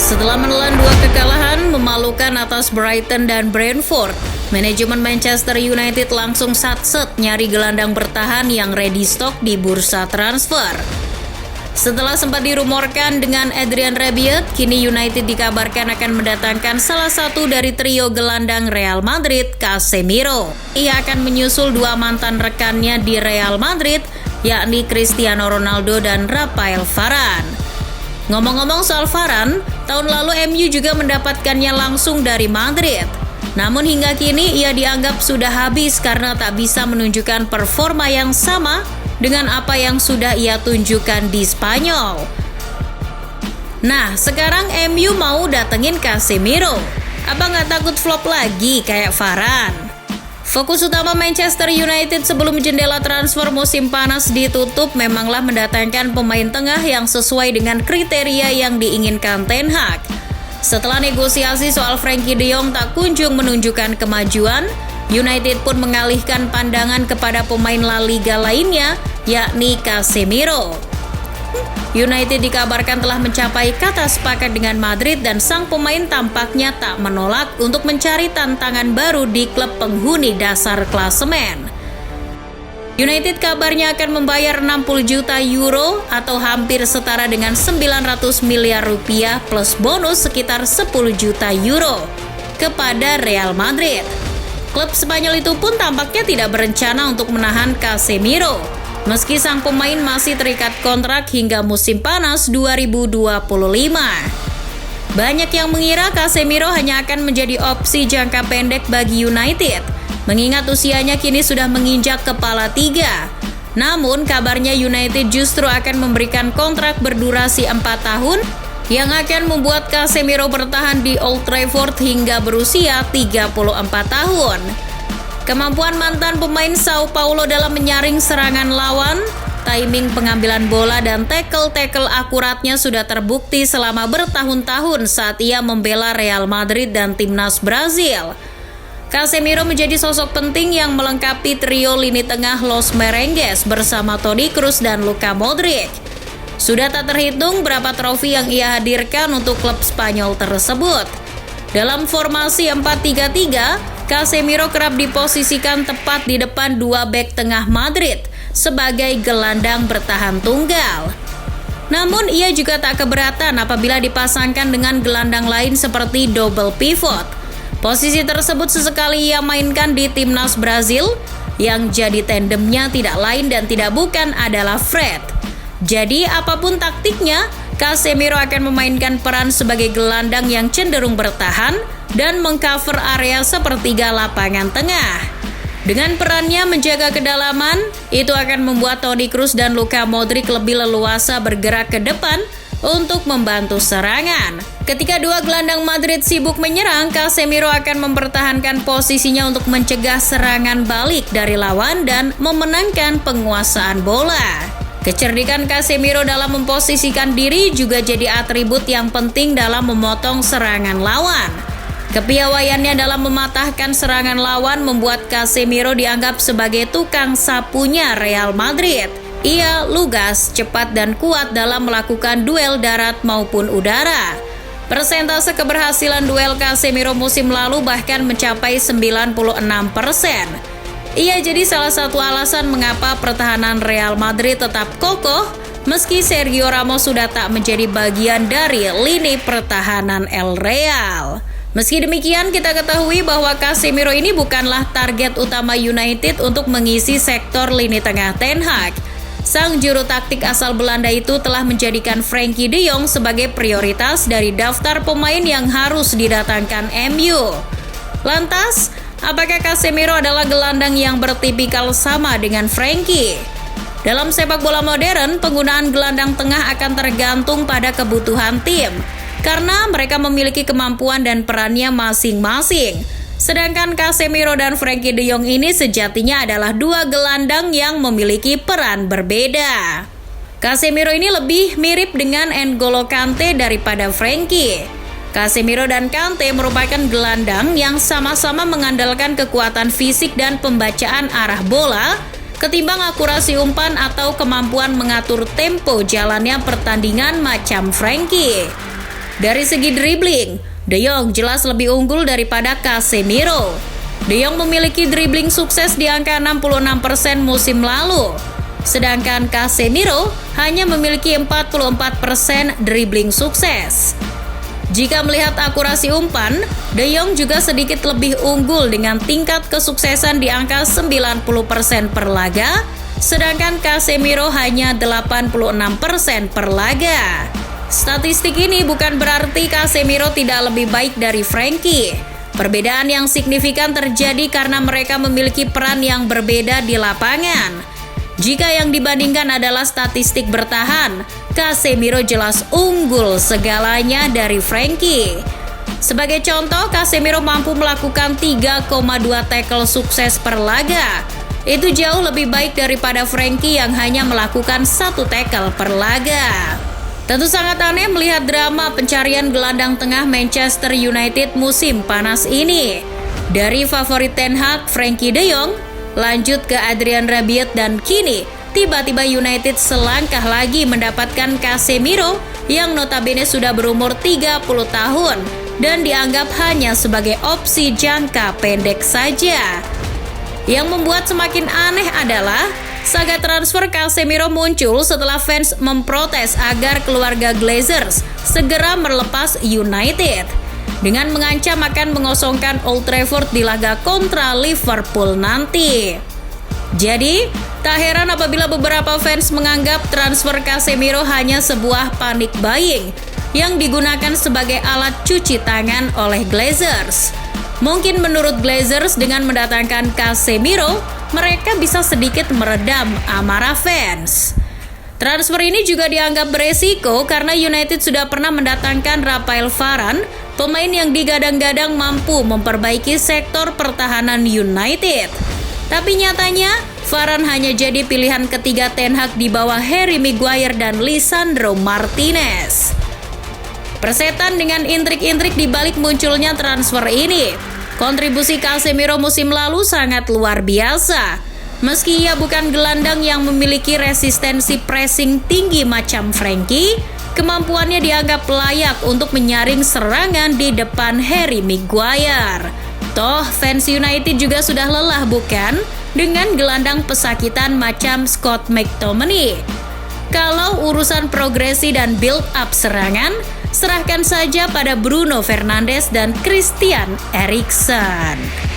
Setelah menelan 2 kekalahan memalukan atas Brighton dan Brentford, manajemen Manchester United langsung satset nyari gelandang bertahan yang ready stock di bursa transfer. Setelah sempat dirumorkan dengan Adrian Rabiot, kini United dikabarkan akan mendatangkan salah satu dari trio gelandang Real Madrid, Casemiro. Ia akan menyusul 2 mantan rekannya di Real Madrid, yakni Cristiano Ronaldo dan Rafael Varane. Ngomong-ngomong soal Varane, tahun lalu MU juga mendapatkannya langsung dari Madrid. Namun hingga kini ia dianggap sudah habis karena tak bisa menunjukkan performa yang sama dengan apa yang sudah ia tunjukkan di Spanyol. Nah, sekarang MU mau datengin Casemiro. Apa nggak takut flop lagi kayak Varane? Fokus utama Manchester United sebelum jendela transfer musim panas ditutup memanglah mendatangkan pemain tengah yang sesuai dengan kriteria yang diinginkan Ten Hag. Setelah negosiasi soal Frenkie de Jong tak kunjung menunjukkan kemajuan, United pun mengalihkan pandangan kepada pemain La Liga lainnya, yakni Casemiro. United dikabarkan telah mencapai kata sepakat dengan Madrid dan sang pemain tampaknya tak menolak untuk mencari tantangan baru di klub penghuni dasar klasemen. United kabarnya akan membayar 60 juta euro atau hampir setara dengan 900 miliar rupiah plus bonus sekitar 10 juta euro kepada Real Madrid. Klub Spanyol itu pun tampaknya tidak berencana untuk menahan Casemiro, meski sang pemain masih terikat kontrak hingga musim panas 2025. Banyak yang mengira Casemiro hanya akan menjadi opsi jangka pendek bagi United, mengingat usianya kini sudah menginjak kepala 3. Namun kabarnya United justru akan memberikan kontrak berdurasi 4 tahun yang akan membuat Casemiro bertahan di Old Trafford hingga berusia 34 tahun. Kemampuan mantan pemain Sao Paulo dalam menyaring serangan lawan, timing pengambilan bola dan tackle-tackle akuratnya sudah terbukti selama bertahun-tahun saat ia membela Real Madrid dan timnas Brazil. Casemiro menjadi sosok penting yang melengkapi trio lini tengah Los Merengues bersama Toni Kroos dan Luka Modric. Sudah tak terhitung berapa trofi yang ia hadirkan untuk klub Spanyol tersebut. Dalam formasi 4-3-3, Casemiro kerap diposisikan tepat di depan 2 bek tengah Madrid sebagai gelandang bertahan tunggal. Namun ia juga tak keberatan apabila dipasangkan dengan gelandang lain seperti double pivot. Posisi tersebut sesekali ia mainkan di timnas Brazil, yang jadi tandemnya tidak lain dan tidak bukan adalah Fred. Jadi apapun taktiknya, Casemiro akan memainkan peran sebagai gelandang yang cenderung bertahan dan mengcover area sepertiga lapangan tengah. Dengan perannya menjaga kedalaman, itu akan membuat Toni Kroos dan Luka Modric lebih leluasa bergerak ke depan untuk membantu serangan. Ketika 2 gelandang Madrid sibuk menyerang, Casemiro akan mempertahankan posisinya untuk mencegah serangan balik dari lawan dan memenangkan penguasaan bola. Kecerdikan Casemiro dalam memposisikan diri juga jadi atribut yang penting dalam memotong serangan lawan. Kepiawaiannya dalam mematahkan serangan lawan membuat Casemiro dianggap sebagai tukang sapunya Real Madrid. Ia lugas, cepat dan kuat dalam melakukan duel darat maupun udara. Persentase keberhasilan duel Casemiro musim lalu bahkan mencapai 96%. Ia jadi salah satu alasan mengapa pertahanan Real Madrid tetap kokoh meski Sergio Ramos sudah tak menjadi bagian dari lini pertahanan El Real. Meski demikian, kita ketahui bahwa Casemiro ini bukanlah target utama United untuk mengisi sektor lini tengah Ten Hag. Sang juru taktik asal Belanda itu telah menjadikan Frenkie de Jong sebagai prioritas dari daftar pemain yang harus didatangkan MU. Lantas, apakah Casemiro adalah gelandang yang bertipikal sama dengan Frenkie? Dalam sepak bola modern, penggunaan gelandang tengah akan tergantung pada kebutuhan tim, karena mereka memiliki kemampuan dan perannya masing-masing. Sedangkan Casemiro dan Frenkie de Jong ini sejatinya adalah 2 gelandang yang memiliki peran berbeda. Casemiro ini lebih mirip dengan N'Golo Kante daripada Frenkie. Casemiro dan Kante merupakan gelandang yang sama-sama mengandalkan kekuatan fisik dan pembacaan arah bola, ketimbang akurasi umpan atau kemampuan mengatur tempo jalannya pertandingan macam Frenkie. Dari segi dribbling, De Jong jelas lebih unggul daripada Casemiro. De Jong memiliki dribbling sukses di angka 66% musim lalu, sedangkan Casemiro hanya memiliki 44% dribbling sukses. Jika melihat akurasi umpan, De Jong juga sedikit lebih unggul dengan tingkat kesuksesan di angka 90% per laga, sedangkan Casemiro hanya 86% per laga. Statistik ini bukan berarti Casemiro tidak lebih baik dari Frenkie. Perbedaan yang signifikan terjadi karena mereka memiliki peran yang berbeda di lapangan. Jika yang dibandingkan adalah statistik bertahan, Casemiro jelas unggul segalanya dari Frenkie. Sebagai contoh, Casemiro mampu melakukan 3,2 tackle sukses per laga. Itu jauh lebih baik daripada Frenkie yang hanya melakukan 1 tackle per laga. Tentu sangat aneh melihat drama pencarian gelandang tengah Manchester United musim panas ini. Dari favorit Ten Hag, Frenkie de Jong, lanjut ke Adrian Rabiot, dan kini tiba-tiba United selangkah lagi mendapatkan Casemiro yang notabene sudah berumur 30 tahun dan dianggap hanya sebagai opsi jangka pendek saja. Yang membuat semakin aneh adalah saga transfer Casemiro muncul setelah fans memprotes agar keluarga Glazers segera melepas United dengan mengancam akan mengosongkan Old Trafford di laga kontra Liverpool nanti. Jadi, tak heran apabila beberapa fans menganggap transfer Casemiro hanya sebuah panic buying yang digunakan sebagai alat cuci tangan oleh Glazers. Mungkin menurut Glazers dengan mendatangkan Casemiro, mereka bisa sedikit meredam amarah fans. Transfer ini juga dianggap beresiko karena United sudah pernah mendatangkan Rafael Varane, pemain yang digadang-gadang mampu memperbaiki sektor pertahanan United. Tapi nyatanya, Varane hanya jadi pilihan ketiga Ten Hag di bawah Harry Maguire dan Lisandro Martinez. Persetan dengan intrik-intrik di balik munculnya transfer ini. Kontribusi Casemiro musim lalu sangat luar biasa. Meski ia bukan gelandang yang memiliki resistensi pressing tinggi macam Frenkie, kemampuannya dianggap layak untuk menyaring serangan di depan Harry Maguire. Toh fans United juga sudah lelah bukan dengan gelandang pesakitan macam Scott McTominay. Kalau urusan progresi dan build up serangan, serahkan saja pada Bruno Fernandes dan Christian Eriksen.